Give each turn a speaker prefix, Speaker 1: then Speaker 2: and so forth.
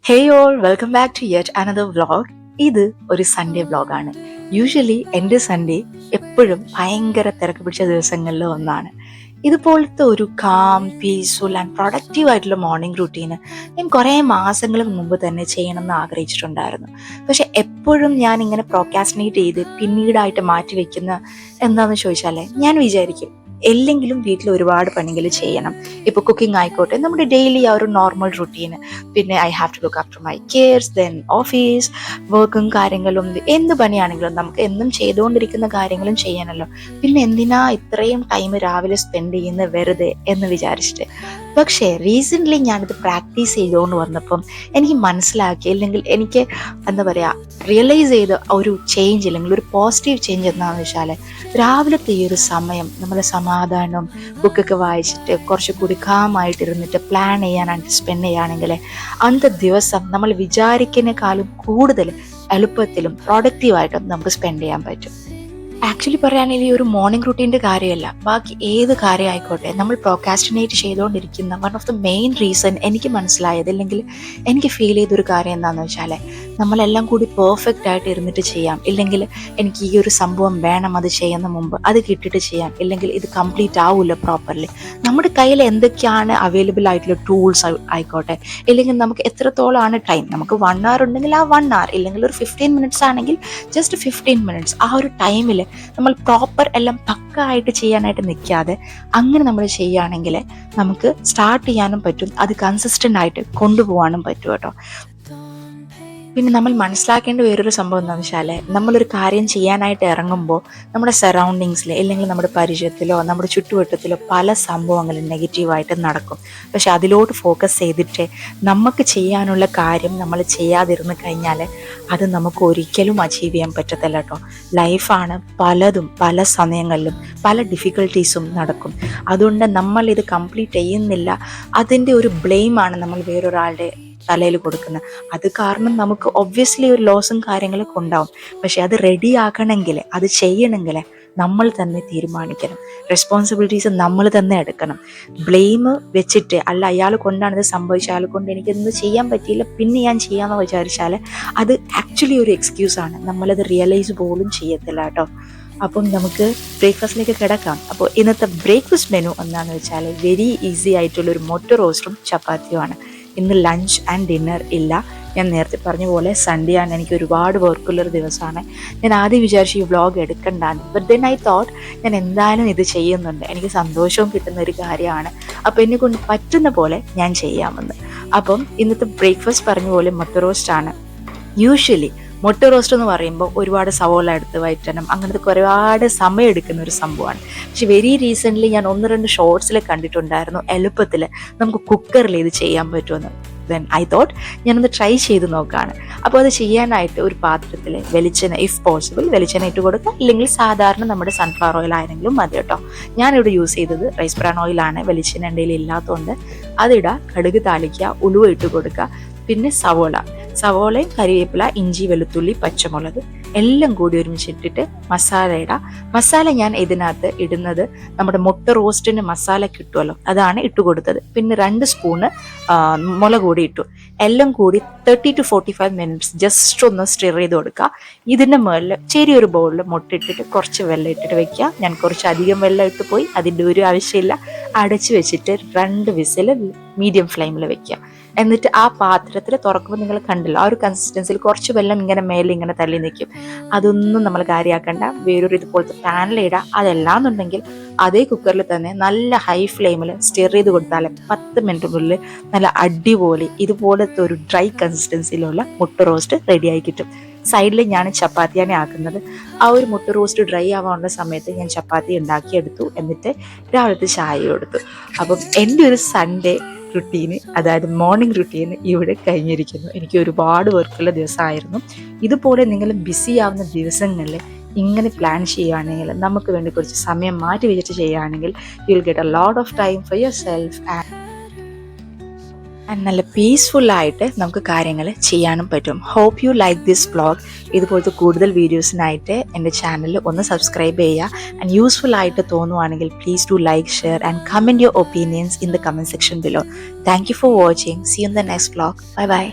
Speaker 1: Hey all, welcome back to yet another vlog. ഇത് ഒരു Sunday വ്ളോഗാണ്. യൂഷ്വലി എൻ്റെ സൺഡേ എപ്പോഴും ഭയങ്കര തിരക്ക് പിടിച്ച ദിവസങ്ങളിൽ ഒന്നാണ്. ഇതുപോലത്തെ ഒരു കാം, പീസ്ഫുൾ ആൻഡ് പ്രൊഡക്റ്റീവ് ആയിട്ടുള്ള മോർണിംഗ് റുട്ടീന് ഞാൻ കുറേ മാസങ്ങൾക്ക് മുമ്പ് തന്നെ ചെയ്യണമെന്ന് ആഗ്രഹിച്ചിട്ടുണ്ടായിരുന്നു. പക്ഷെ എപ്പോഴും ഞാൻ ഇങ്ങനെ പ്രോക്കാസ്റ്റിനേറ്റ് ചെയ്ത് പിന്നീടായിട്ട് മാറ്റി വെക്കുന്ന എന്താണെന്ന് ചോദിച്ചാലേ ഞാൻ വിചാരിക്കും എല്ലെങ്കിലും വീട്ടിൽ ഒരുപാട് പണികൾ ചെയ്യണം. ഇപ്പോൾ കുക്കിംഗ് ആയിക്കോട്ടെ, നമ്മുടെ ഡെയിലി ആ ഒരു നോർമൽ റുട്ടീന്, പിന്നെ I have to look after my cares, then office വർക്കും കാര്യങ്ങളും, എന്ത് പണിയാണെങ്കിലും നമുക്ക് എന്നും ചെയ്തുകൊണ്ടിരിക്കുന്ന കാര്യങ്ങളും ചെയ്യാനല്ലോ. പിന്നെ എന്തിനാ ഇത്രയും ടൈം രാവിലെ സ്പെൻഡ് ചെയ്യുന്നത് വെറുതെ എന്ന് വിചാരിച്ചിട്ട്. പക്ഷേ റീസെൻ്റ്ലി ഞാനിത് പ്രാക്ടീസ് ചെയ്തുകൊണ്ട് വന്നപ്പം എനിക്ക് മനസ്സിലാക്കി, അല്ലെങ്കിൽ എനിക്ക് എന്താ പറയുക റിയലൈസ് ചെയ്ത ഒരു ചേഞ്ച്, അല്ലെങ്കിൽ ഒരു പോസിറ്റീവ് ചേഞ്ച് എന്താണെന്ന് വെച്ചാൽ, രാവിലത്തെ ഈ ഒരു സമയം നമ്മൾ സമാധാനം ബുക്കൊക്കെ വായിച്ചിട്ട് കുറച്ചുകൂടി കാമായിട്ടിരുന്നിട്ട് പ്ലാൻ ചെയ്യാനായിട്ട് സ്പെൻഡ് ചെയ്യുകയാണെങ്കിൽ അന്നത്തെ ദിവസം നമ്മൾ വിചാരിക്കുന്നതിനേക്കാളും കൂടുതൽ എളുപ്പത്തിലും പ്രൊഡക്റ്റീവായിട്ടും നമുക്ക് സ്പെൻഡ് ചെയ്യാൻ പറ്റും. ആക്ച്വലി പറയുകയാണെങ്കിൽ ഈ ഒരു മോർണിംഗ് റുട്ടീൻ്റെ കാര്യമല്ല, ബാക്കി ഏത് കാര്യം ആയിക്കോട്ടെ, നമ്മൾ പ്രോക്കാസ്റ്റിനേറ്റ് ചെയ്തുകൊണ്ടിരിക്കുന്ന one of the main reason എനിക്ക് മനസ്സിലായത്, അല്ലെങ്കിൽ എനിക്ക് ഫീൽ ചെയ്തൊരു കാര്യം എന്താണെന്ന് വെച്ചാൽ, നമ്മളെല്ലാം കൂടി പെർഫെക്റ്റ് ആയിട്ട് ഇരുന്നിട്ട് ചെയ്യാം, ഇല്ലെങ്കിൽ എനിക്ക് ഈ ഒരു സംഭവം വേണം അത് ചെയ്യുന്ന മുമ്പ് അത് കിട്ടിയിട്ട് ചെയ്യാം, ഇല്ലെങ്കിൽ ഇത് കംപ്ലീറ്റ് ആവില്ല പ്രോപ്പർലി. നമ്മുടെ കയ്യിൽ എന്തൊക്കെയാണ് അവൈലബിൾ ആയിട്ടുള്ള ടൂൾസ് ആയിക്കോട്ടെ, ഇല്ലെങ്കിൽ നമുക്ക് എത്രത്തോളമാണ് ടൈം, നമുക്ക് 1 hour ഉണ്ടെങ്കിൽ ആ 1 hour, ഇല്ലെങ്കിൽ ഒരു 15 minutes ആണെങ്കിൽ ജസ്റ്റ് 15 minutes, ആ ഒരു ടൈമിൽ നമ്മൾ പ്രോപ്പർ എല്ലാം പക്ക ആയിട്ട് ചെയ്യാനായിട്ട് നിൽക്കാതെ അങ്ങനെ നമ്മൾ ചെയ്യുകയാണെങ്കിൽ നമുക്ക് സ്റ്റാർട്ട് ചെയ്യാനും പറ്റും, അത് കൺസിസ്റ്റൻ്റ് ആയിട്ട് കൊണ്ടുപോകാനും പറ്റും കേട്ടോ. പിന്നെ നമ്മൾ മനസ്സിലാക്കേണ്ട വേറൊരു സംഭവം എന്താണെന്ന് വെച്ചാൽ, നമ്മളൊരു കാര്യം ചെയ്യാനായിട്ട് ഇറങ്ങുമ്പോൾ നമ്മുടെ സറൗണ്ടിങ്സിൽ, അല്ലെങ്കിൽ നമ്മുടെ പരിചയത്തിലോ നമ്മുടെ ചുറ്റുവട്ടത്തിലോ പല സംഭവങ്ങളും നെഗറ്റീവായിട്ട് നടക്കും. പക്ഷെ അതിലോട്ട് ഫോക്കസ് ചെയ്തിട്ട് നമുക്ക് ചെയ്യാനുള്ള കാര്യം നമ്മൾ ചെയ്യാതിരുന്ന് കഴിഞ്ഞാൽ അത് നമുക്ക് ഒരിക്കലും അച്ചീവ് ചെയ്യാൻ പറ്റത്തില്ല കേട്ടോ. ലൈഫാണ്, പലതും പല സമയങ്ങളിലും പല ഡിഫിക്കൽട്ടീസും നടക്കും. അതുകൊണ്ട് നമ്മൾ ഇത് കംപ്ലീറ്റ് ചെയ്യുന്നില്ല, അതിൻ്റെ ഒരു ബ്ലെയിമാണ് നമ്മൾ വേറൊരാളുടെ തലയിൽ കൊടുക്കുന്നത്. അത് കാരണം നമുക്ക് ഒബ്വിയസ്ലി ഒരു ലോസും കാര്യങ്ങളൊക്കെ ഉണ്ടാവും. പക്ഷെ അത് റെഡി ആക്കണമെങ്കിൽ, അത് ചെയ്യണമെങ്കിൽ നമ്മൾ തന്നെ തീരുമാനിക്കണം. റെസ്പോൺസിബിലിറ്റീസ് നമ്മൾ തന്നെ എടുക്കണം. ബ്ലെയിം വെച്ചിട്ട് അല്ല അയാൾ കൊണ്ടാണ് ഇത് സംഭവിച്ചത്, അയാൾ കൊണ്ട് എനിക്കിതൊന്നും ചെയ്യാൻ പറ്റിയില്ല പിന്നെ ഞാൻ ചെയ്യാമെന്ന് വിചാരിച്ചാൽ അത് ആക്ച്വലി ഒരു എക്സ്ക്യൂസാണ്. നമ്മളത് റിയലൈസ് പോലും ചെയ്യത്തില്ല കേട്ടോ. അപ്പം നമുക്ക് ബ്രേക്ക്ഫാസ്റ്റിലേക്ക് കിടക്കാം. അപ്പോൾ ഇന്നത്തെ ബ്രേക്ക്ഫാസ്റ്റ് മെനു എന്താണെന്ന് വെച്ചാൽ, വെരി ഈസി ആയിട്ടുള്ളൊരു മുട്ട റോസ്റ്റും ചപ്പാത്തിയുമാണ്. ഇന്ന് ലഞ്ച് ആൻഡ് ഡിന്നർ ഇല്ല. ഞാൻ നേരത്തെ പറഞ്ഞ പോലെ സൺഡേ ആണ്, എനിക്ക് ഒരുപാട് വർക്കുള്ളൊരു ദിവസമാണ്. ഞാൻ ആദ്യം വിചാരിച്ചു ഈ വ്ളോഗ് എടുക്കണ്ടാന്ന്, ബട്ട് ദെൻ ഐ തോട്ട് ഞാൻ എന്തായാലും ഇത് ചെയ്യുന്നുണ്ട്, എനിക്ക് സന്തോഷവും കിട്ടുന്ന ഒരു കാര്യമാണ്, അപ്പോൾ എന്നെ കൊണ്ട് പറ്റുന്ന പോലെ ഞാൻ ചെയ്യാമെന്ന്. അപ്പം ഇന്നത്തെ ബ്രേക്ക്ഫാസ്റ്റ് പറഞ്ഞ പോലെ മുട്ട റോസ്റ്റാണ്. യൂഷ്വലി മുട്ട റോസ്റ്റ് എന്ന് പറയുമ്പോൾ ഒരുപാട് സവോള എടുത്ത് വഴറ്റണം, അങ്ങനത്തെ ഒരുപാട് സമയം എടുക്കുന്ന ഒരു സംഭവമാണ്. പക്ഷെ വെരി റീസെൻ്റ്ലി ഞാൻ 1-2 ഷോർട്സിൽ കണ്ടിട്ടുണ്ടായിരുന്നു എളുപ്പത്തിൽ നമുക്ക് കുക്കറിൽ ഇത് ചെയ്യാൻ പറ്റുമെന്ന്. ദെൻ ഐ തോട്ട് ഞാനൊന്ന് ട്രൈ ചെയ്ത് നോക്കുകയാണ്. അപ്പോൾ അത് ചെയ്യാനായിട്ട് ഒരു പാത്രത്തിൽ വെളിച്ചെണ്ണ, ഇഫ് പോസിബിൾ വെളിച്ചെണ്ണ ഇട്ട് കൊടുക്കുക, ഇല്ലെങ്കിൽ സാധാരണ നമ്മുടെ സൺഫ്ലവർ ഓയിൽ ആണെങ്കിലും മതി കേട്ടോ. ഞാനിവിടെ യൂസ് ചെയ്തത് റൈസ് ബ്രാൻ ഓയിലാണ്, വെളിച്ചെണ്ണ എൻ്റെ കയ്യിൽ ഇല്ലാത്തതുകൊണ്ട് അതിടുക, കടുക് താളിക്കുക, ഉലുവ ഇട്ട് കൊടുക്കുക, പിന്നെ സവോളയും കരിവേപ്പില, ഇഞ്ചി, വെളുത്തുള്ളി, പച്ചമുളക് എല്ലാം കൂടി ഒരുമിച്ചിട്ടിട്ട് മസാല ഇടാം. മസാല ഞാൻ ഇതിനകത്ത് ഇടുന്നത് നമ്മുടെ മുട്ട റോസ്റ്റിന് മസാല കിട്ടുമല്ലോ, അതാണ് ഇട്ട് കൊടുത്തത്. പിന്നെ 2 സ്പൂണ് മുളക് കൂടി ഇട്ടു. എല്ലാം കൂടി 30 to 45 minutes ജസ്റ്റ് ഒന്ന് സ്റ്റിർ ചെയ്ത് കൊടുക്കുക. ഇതിൻ്റെ മുകളിൽ ചെറിയൊരു ബൗളിൽ മുട്ട ഇട്ടിട്ട് കുറച്ച് വെള്ളം ഇട്ടിട്ട് വെക്കുക. ഞാൻ കുറച്ച് അധികം വെള്ളം ഇട്ട് പോയി, അതിൻ്റെ ഒരു ആവശ്യമില്ല. അടച്ച് വെച്ചിട്ട് 2 വിസിൽ മീഡിയം ഫ്ലെയിമിൽ വെക്കുക. എന്നിട്ട് ആ പാത്രത്തിൽ തുറക്കുമ്പോൾ നിങ്ങൾ കണ്ടല്ലോ, ആ ഒരു കൺസിസ്റ്റൻസിയിൽ കുറച്ച് വെള്ളം ഇങ്ങനെ മേലെ ഇങ്ങനെ തള്ളി നിൽക്കും. അതൊന്നും നമ്മൾ കാര്യമാക്കണ്ട, വേറൊരു ഇതുപോലത്തെ പാനിലിടുക. അതല്ലാന്നുണ്ടെങ്കിൽ അതേ കുക്കറിൽ തന്നെ നല്ല ഹൈ ഫ്ലെയിമിൽ സ്റ്റിർ ചെയ്ത് കൊടുത്താൽ 10 മിനിറ്റിനുള്ളിൽ നല്ല അടിപൊളി ഇതുപോലത്തെ ഒരു ഡ്രൈ കൺസിസ്റ്റൻസിയിലുള്ള മുട്ട റോസ്റ്റ് റെഡിയായി കിട്ടും. സൈഡിൽ ഞാൻ ചപ്പാത്തിയാണ് ആക്കുന്നത്. ആ ഒരു മുട്ട റോസ്റ്റ് ഡ്രൈ ആവാനുള്ള സമയത്ത് ഞാൻ ചപ്പാത്തി ഉണ്ടാക്കിയെടുത്തു, എന്നിട്ട് രാവിലത്തെ ചായ കൊടുത്തു. അപ്പം എൻ്റെ ഒരു സൺഡേ റുട്ടീന്, അതായത് മോർണിംഗ് റുട്ടീന് ഇവിടെ കഴിഞ്ഞിരിക്കുന്നു. എനിക്ക് ഒരുപാട് വർക്കുള്ള ദിവസമായിരുന്നു. ഇതുപോലെ നിങ്ങൾ ബിസി ആവുന്ന ദിവസങ്ങളിൽ ഇങ്ങനെ പ്ലാൻ ചെയ്യുകയാണെങ്കിൽ, നമുക്ക് വേണ്ടി കുറച്ച് സമയം മാറ്റി വെച്ചിട്ട് ചെയ്യുകയാണെങ്കിൽ, you will get a lot of time for yourself and നല്ല പീസ്ഫുള്ളായിട്ട് നമുക്ക് കാര്യങ്ങൾ ചെയ്യാനും പറ്റും. Hope you like this vlog. ഇതുപോലത്തെ കൂടുതൽ വീഡിയോസിനായിട്ട് എൻ്റെ ചാനൽ ഒന്ന് സബ്സ്ക്രൈബ് ചെയ്യുക. ആൻഡ് യൂസ്ഫുൾ ആയിട്ട് തോന്നുവാണെങ്കിൽ please do like, share and comment your opinions in the comment section below. Thank you for watching. See you in the next vlog. Bye by.